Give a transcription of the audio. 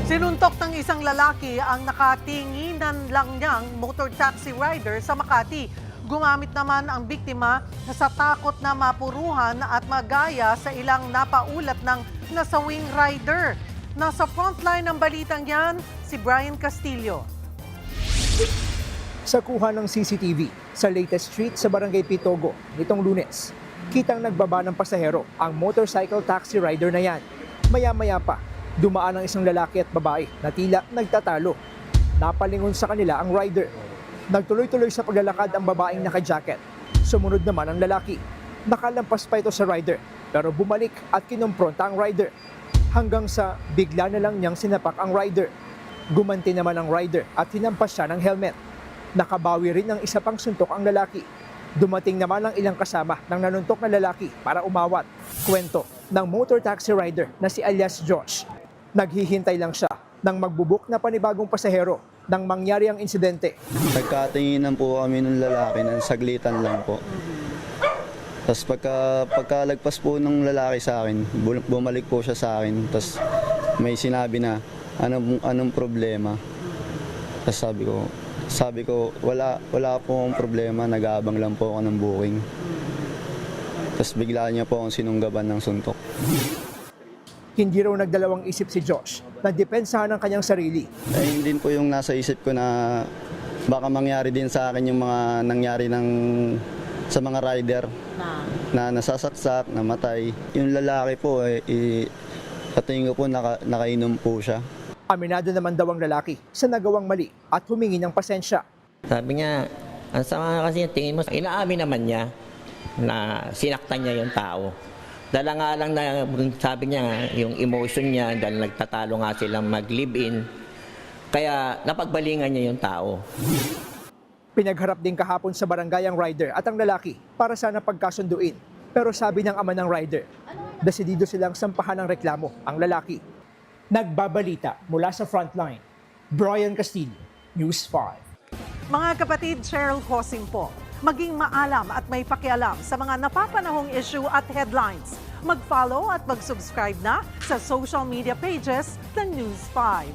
Sinuntok ng isang lalaki ang nakatinginan lang niyang motor taxi rider sa Makati. Gumamit naman ang biktima sa takot na mapuruhan at magaya sa ilang napaulat ng nasawing rider. Nasa frontline ng balitang yan, si Brian Castillo. Sa kuha ng CCTV sa latest street sa Barangay Pitogo nitong Lunes, kitang nagbaba ng pasahero ang motorcycle taxi rider na yan. Maya-maya pa, dumaan ang isang lalaki at babae na tila nagtatalo. Napalingon sa kanila ang rider. Nagtuloy-tuloy sa paglalakad ang babaeng naka-jacket. Sumunod naman ang lalaki. Nakalampas pa ito sa rider pero bumalik at kinumpronta ang rider. Hanggang sa bigla na lang niyang sinapak ang rider. Gumanti naman ang rider at hinampas siya ng helmet. Nakabawi rin ng isa pang suntok ang lalaki. Dumating naman ang ilang kasama ng nanuntok na lalaki para umawat. Kwento ng motor taxi rider na si alias Josh. Naghihintay lang siya nang magbubuk na panibagong pasahero nang mangyari ang insidente. Nagkatinginan po kami ng lalaki ng saglitan lang po. Tapos pagkalagpas po ng lalaki sa akin, bumalik po siya sa akin. Tapos may sinabi na, anong problema? Tapos sabi ko wala po akong problema, nag-aabang lang po ako ng booking. Tapos bigla niya po akong sinunggaban ng suntok. Hindi raw nagdalawang isip si Josh na depensahan ang kanyang sarili. Ayun din po yung nasa isip ko na baka mangyari din sa akin yung mga nangyari sa mga rider na nasasaksak, namatay. Yung lalaki po, patingin ko po nakainom po siya. Aminado naman daw ang lalaki sa nagawang mali at humingi ng pasensya. Sabi niya, ang sama kasi yung tingin mo, inaamin naman niya na sinaktan niya yung tao. Dala nga lang na sabi niya, yung emotion niya, dahil nagtatalo nga silang mag-live-in, kaya napagbalingan niya yung tao. Pinagharap din kahapon sa barangay ang rider at ang lalaki para sana pagkasunduin. Pero sabi ng ama ng rider, desidido silang sampahan ng reklamo ang lalaki. Nagbabalita mula sa frontline, Brian Castillo, News 5. Mga kapatid, Cheryl Cosing po. Maging maalam at may pakialam sa mga napapanahong issue at headlines. Mag-follow at mag-subscribe na sa social media pages ng News 5.